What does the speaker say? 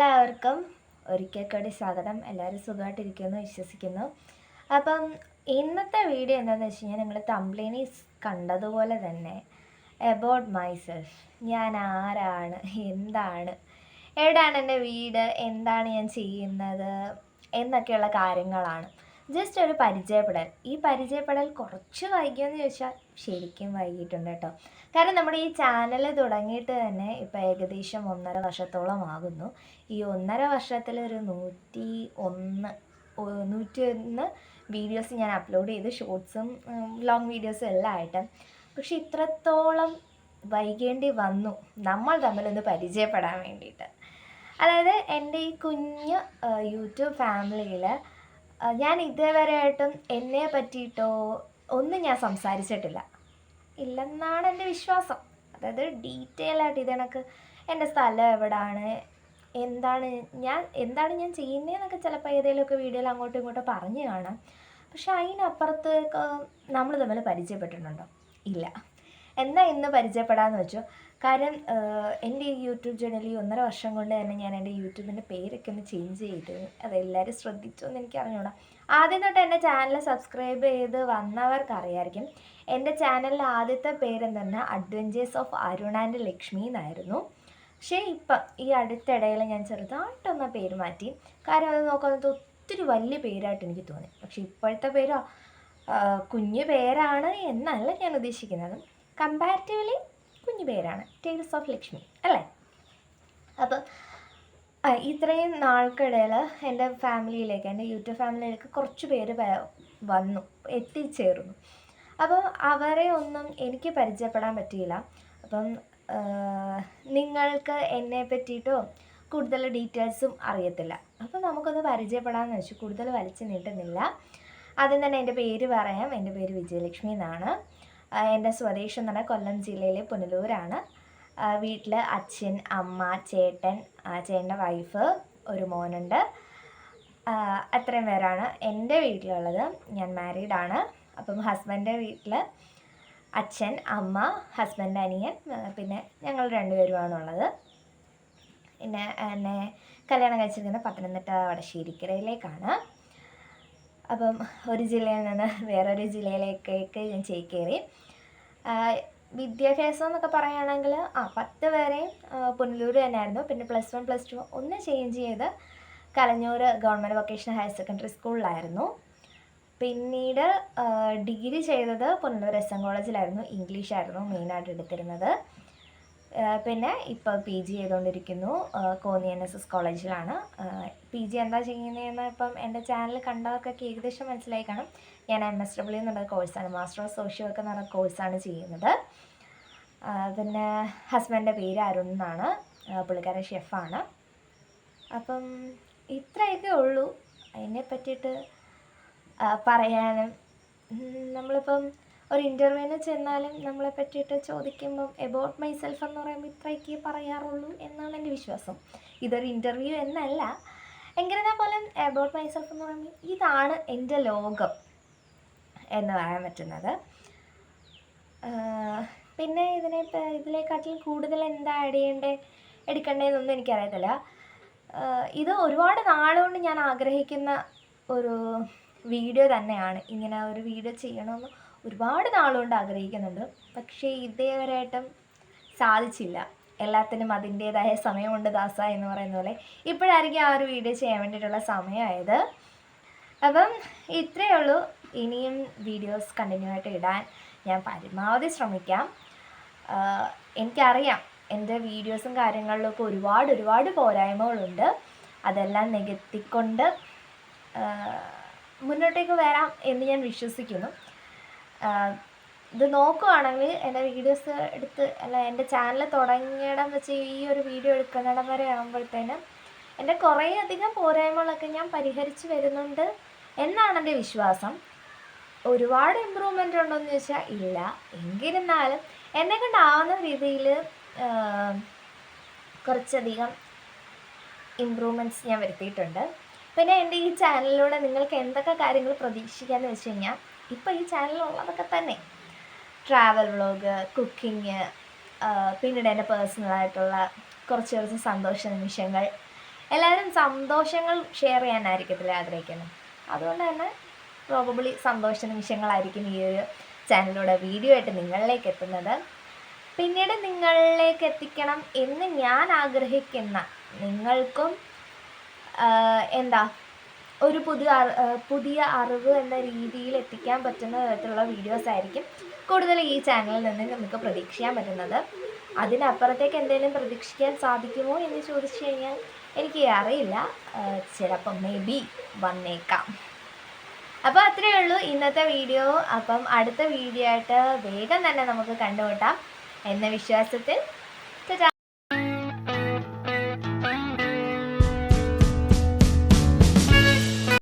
എല്ലാവർക്കും ഒരിക്കൽ കൂടി സ്വാഗതം. എല്ലാവരും സുഖമായിട്ടിരിക്കുമെന്ന് വിശ്വസിക്കുന്നു. അപ്പം ഇന്നത്തെ വീഡിയോ എന്താണെന്ന് വെച്ച് കഴിഞ്ഞാൽ നിങ്ങൾ തംബ്ലൈനിൽ കണ്ടതുപോലെ തന്നെ എബൌട്ട് മൈസെൽഫ്, ഞാൻ ആരാണ്, എന്താണ്, എവിടെയാണ് എൻ്റെ വീട്, എന്താണ് ഞാൻ ചെയ്യുന്നത് എന്നൊക്കെയുള്ള കാര്യങ്ങളാണ്. ജസ്റ്റ് ഒരു പരിചയപ്പെടൽ. ഈ പരിചയപ്പെടൽ കുറച്ച് വൈകിയെന്ന് ചോദിച്ചാൽ ശരിക്കും വൈകിട്ടുണ്ട് കേട്ടോ. കാരണം നമ്മുടെ ഈ ചാനൽ തുടങ്ങിയിട്ട് തന്നെ ഇപ്പോൾ ഏകദേശം 1.5 വർഷത്തോളം ആകുന്നു. ഈ 1.5 വർഷത്തിൽ ഒരു 101 വീഡിയോസ് ഞാൻ അപ്ലോഡ് ചെയ്ത്, ഷോർട്സും ലോങ് വീഡിയോസും എല്ലാം ആയിട്ട്. പക്ഷെ ഇത്രത്തോളം വൈകേണ്ടി വന്നു നമ്മൾ തമ്മിലൊന്ന് പരിചയപ്പെടാൻ വേണ്ടിയിട്ട്. അതായത് എൻ്റെ ഈ കുഞ്ഞ് യൂട്യൂബ് ഫാമിലിയിൽ ഞാൻ ഇതേവരെയായിട്ടും എന്നെ പറ്റിയിട്ടോ ഒന്നും ഞാൻ സംസാരിച്ചിട്ടില്ല, ഇല്ലെന്നാണ് എൻ്റെ വിശ്വാസം. അതായത് ഡീറ്റെയിൽ ആയിട്ട് ഇതെനക്ക് എൻ്റെ സ്ഥലം എവിടെയാണ്, എന്താണ് ഞാൻ ചെയ്യുന്നതെന്നൊക്കെ ചിലപ്പോൾ ഏതെങ്കിലുമൊക്കെ വീഡിയോയിൽ അങ്ങോട്ടും ഇങ്ങോട്ടും പറഞ്ഞു കാണാം. പക്ഷെ അതിനപ്പുറത്ത് നമ്മൾ തമ്മിൽ പരിചയപ്പെട്ടിട്ടുണ്ടോ? ഇല്ല. എന്നാൽ ഇന്ന് പരിചയപ്പെടാമെന്ന് വെച്ചു. കാര്യം എൻ്റെ ഈ യൂട്യൂബ് ചാനലിൽ 1.5 വർഷം കൊണ്ട് തന്നെ ഞാൻ എൻ്റെ യൂട്യൂബിൻ്റെ പേരൊക്കെ ഒന്ന് ചേഞ്ച് ചെയ്തു. അതെല്ലാവരും ശ്രദ്ധിച്ചു എന്ന് എനിക്ക് അറിഞ്ഞൂടാ. ആദ്യം തൊട്ട് എൻ്റെ ചാനൽ സബ്സ്ക്രൈബ് ചെയ്ത് വന്നവർക്ക് അറിയായിരിക്കും. എൻ്റെ ചാനലിലെ ആദ്യത്തെ പേരെന്തെന്ന് adventures of Arun and Lakshmi എന്നായിരുന്നു. പക്ഷേ ഇപ്പം ഈ അടുത്തിടയിൽ ഞാൻ ചെറുതായിട്ടൊന്ന് പേര് മാറ്റി. കാര്യം അത് നോക്കുന്നത് ഒത്തിരി വലിയ പേരായിട്ട് എനിക്ക് തോന്നി. പക്ഷെ ഇപ്പോഴത്തെ പേരോ കുഞ്ഞു പേരാണ് എന്നല്ല ഞാൻ ഉദ്ദേശിക്കുന്നത്. കമ്പാരിറ്റീവ്ലി കുഞ്ഞു പേരാണ്, ടേൽസ് ഓഫ് ലക്ഷ്മി അല്ലേ. അപ്പം ഇത്രയും നാൾക്കിടയിൽ എൻ്റെ ഫാമിലിയിലേക്ക്, എൻ്റെ യൂട്യൂബ് ഫാമിലിയിലേക്ക് കുറച്ച് പേര് വന്നു എത്തിച്ചേർന്നു. അപ്പം അവരെ ഒന്നും എനിക്ക് പരിചയപ്പെടാൻ പറ്റിയില്ല. അപ്പം നിങ്ങൾക്ക് എന്നെ പറ്റിയിട്ടോ കൂടുതൽ ഡീറ്റെയിൽസും അറിയത്തില്ല. അപ്പം നമുക്കൊന്ന് പരിചയപ്പെടാമെന്ന് വെച്ചു. കൂടുതൽ വലിച്ചു നീട്ടുന്നില്ല. ആദ്യം തന്നെ എൻ്റെ പേര് പറയാം. എൻ്റെ പേര് വിജയലക്ഷ്മി എന്നാണ്. എൻ്റെ സ്വദേശം എന്ന് പറഞ്ഞാൽ കൊല്ലം ജില്ലയിലെ പുനലൂരാണ്. വീട്ടിൽ അച്ഛൻ, അമ്മ, ചേട്ടൻ്റെ വൈഫ്, ഒരു മോനുണ്ട്. അത്രയും പേരാണ് എൻ്റെ വീട്ടിലുള്ളത്. ഞാൻ മാരീഡാണ്. അപ്പം ഹസ്ബൻഡിൻ്റെ വീട്ടിൽ അച്ഛൻ, അമ്മ, ഹസ്ബൻഡ്, അനിയൻ, പിന്നെ ഞങ്ങൾ 2 പേരുമാണുള്ളത്. പിന്നെ എന്നെ കല്യാണം കഴിച്ചിരിക്കുന്നത് പത്തനംതിട്ട വടശ്ശേരിക്കരയിലേക്കാണ്. അപ്പം ഒരു ജില്ലയിൽ നിന്ന് വേറൊരു ജില്ലയിലേക്കൊക്കെ ഞാൻ ചേക്കേറി. വിദ്യാഭ്യാസം എന്നൊക്കെ പറയുകയാണെങ്കിൽ 10 വരെയും പുനലൂർ തന്നെയായിരുന്നു. പിന്നെ +1 +2 ഒന്ന് ചേഞ്ച് ചെയ്ത് Kalanjoor government vocational higher secondary സ്കൂളിലായിരുന്നു. പിന്നീട് ഡിഗ്രി ചെയ്തത് പുനലൂർ SM കോളേജിലായിരുന്നു. ഇംഗ്ലീഷായിരുന്നു മെയിനായിട്ട് എടുത്തിരുന്നത്. പിന്നെ ഇപ്പോൾ PG ചെയ്തുകൊണ്ടിരിക്കുന്നു കോന്നി NSS കോളേജിലാണ്. PG എന്താ ചെയ്യുന്നതെന്ന് ഇപ്പം എൻ്റെ ചാനൽ കണ്ടവർക്കൊക്കെ ഏകദേശം മനസ്സിലായി കാണും. ഞാൻ MSW എന്നുള്ള കോഴ്സാണ്, മാസ്റ്റർ ഓഫ് സോഷ്യൽ വർക്ക് എന്ന് പറഞ്ഞ കോഴ്സാണ് ചെയ്യുന്നത്. പിന്നെ ഹസ്ബൻഡിൻ്റെ പേര് അരുൺ എന്നാണ്, പുള്ളിക്കാരൻ ഷെഫാണ്. അപ്പം ഇത്രയൊക്കെ ഉള്ളൂ അതിനെ പറ്റിയിട്ട് പറയാനും. നമ്മളിപ്പം ഒരു ഇൻ്റർവ്യൂവിന് ചെന്നാലും നമ്മളെ പറ്റിയിട്ട് ചോദിക്കുമ്പം എബൌട്ട് മൈസെൽഫ് എന്ന് പറയുമ്പോൾ ഇത്രയൊക്കെ പറയാറുള്ളൂ എന്നാണ് എൻ്റെ വിശ്വാസം. ഇതൊരു ഇൻ്റർവ്യൂ എന്നല്ല, എങ്കിലും പോലും എബൌട്ട് മൈസെൽഫ് എന്ന് പറയുമ്പോൾ ഇതാണ് എൻ്റെ ലോകം എന്ന് പറയാൻ പറ്റുന്നത്. പിന്നെ ഇതിനെക്കാട്ടിലും കൂടുതൽ എന്താ എടുക്കേണ്ടതെന്നൊന്നും എനിക്കറിയത്തില്ല. ഇത് ഒരുപാട് നാളുകൊണ്ട് ഞാൻ ആഗ്രഹിക്കുന്ന ഒരു വീഡിയോ തന്നെയാണ്. ഇങ്ങനെ ഒരു വീഡിയോ ചെയ്യണമെന്ന് ഒരുപാട് നാളുകൊണ്ട് ആഗ്രഹിക്കുന്നുണ്ട്. പക്ഷേ ഇതേവരെയായിട്ടും സാധിച്ചില്ല. എല്ലാത്തിനും അതിൻ്റേതായ സമയമുണ്ട് ദാസ എന്ന് പറയുന്ന പോലെ ഇപ്പോഴായിരിക്കും ആ ഒരു വീഡിയോ ചെയ്യാൻ വേണ്ടിയിട്ടുള്ള സമയമായത്. അപ്പം ഇത്രയേ ഉള്ളൂ. ഇനിയും വീഡിയോസ് കണ്ടിന്യൂ ആയിട്ട് ഇടാൻ ഞാൻ പരമാവധി ശ്രമിക്കാം. എനിക്കറിയാം എൻ്റെ വീഡിയോസും കാര്യങ്ങളിലൊക്കെ ഒരുപാട് പോരായ്മകളുണ്ട്. അതെല്ലാം നികത്തിക്കൊണ്ട് മുന്നോട്ടേക്ക് വരാം എന്ന് ഞാൻ വിശ്വസിക്കുന്നു. ഇത് നോക്കുകയാണെങ്കിൽ എൻ്റെ വീഡിയോസ് എൻ്റെ ചാനൽ തുടങ്ങിയിടം വെച്ച് ഈ ഒരു വീഡിയോ എടുക്കുന്നിടം വരെ ആകുമ്പോഴത്തേനും എൻ്റെ കുറേയധികം പോരായ്മകളൊക്കെ ഞാൻ പരിഹരിച്ച് വരുന്നുണ്ട് എന്നാണ് എൻ്റെ വിശ്വാസം. ഒരുപാട് ഇമ്പ്രൂവ്മെൻ്റ് ഉണ്ടോയെന്ന് ചോദിച്ചാൽ ഇല്ല. എങ്കിരുന്നാലും എന്നെ കൊണ്ടാവുന്ന രീതിയിൽ കുറച്ചധികം ഇമ്പ്രൂവ്മെൻറ്റ്സ് ഞാൻ വരുത്തിയിട്ടുണ്ട്. പിന്നെ എൻ്റെ ഈ ചാനലിലൂടെ നിങ്ങൾക്ക് എന്തൊക്കെ കാര്യങ്ങൾ പ്രതീക്ഷിക്കാമെന്ന് വെച്ച് കഴിഞ്ഞാൽ ഇപ്പോൾ ഈ ചാനലിലുള്ളതൊക്കെ തന്നെ ട്രാവൽ വ്ളോഗ്, കുക്കിങ്, പിന്നീട് എൻ്റെ പേഴ്സണലായിട്ടുള്ള കുറച്ച് സന്തോഷ നിമിഷങ്ങൾ എല്ലാവരും സന്തോഷങ്ങൾ ഷെയർ ചെയ്യാനായിരിക്കത്തില്ല ആഗ്രഹിക്കുന്നത്. അതുകൊണ്ട് തന്നെ പ്രോബബിളി സന്തോഷ നിമിഷങ്ങളായിരിക്കും ഈ ഒരു ചാനലിലൂടെ വീഡിയോ ആയിട്ട് നിങ്ങളിലേക്ക് എത്തുന്നത്. പിന്നീട് നിങ്ങളിലേക്ക് എത്തിക്കണം എന്ന് ഞാൻ ആഗ്രഹിക്കുന്ന നിങ്ങൾക്കും എന്താ ഒരു പുതിയ അറിവ് എന്ന രീതിയിൽ എത്തിക്കാൻ പറ്റുന്ന തരത്തിലുള്ള വീഡിയോസ് ആയിരിക്കും കൂടുതൽ ഈ ചാനലിൽ നിന്ന് നമുക്ക് പ്രതീക്ഷിക്കാൻ പറ്റുന്നത്. അതിനപ്പുറത്തേക്ക് എന്തെങ്കിലും പ്രതീക്ഷിക്കാൻ സാധിക്കുമോ എന്ന് ചോദിച്ചു കഴിഞ്ഞാൽ എനിക്ക് അറിയില്ല. ചിലപ്പം മേ ബി വന്നേക്കാം. അപ്പോൾ അത്രയേ ഉള്ളൂ ഇന്നത്തെ വീഡിയോ. അപ്പം അടുത്ത വീഡിയോ ആയിട്ട് വേഗം തന്നെ നമുക്ക് കണ്ടുമുട്ടാം എന്ന വിശ്വാസത്തിൽ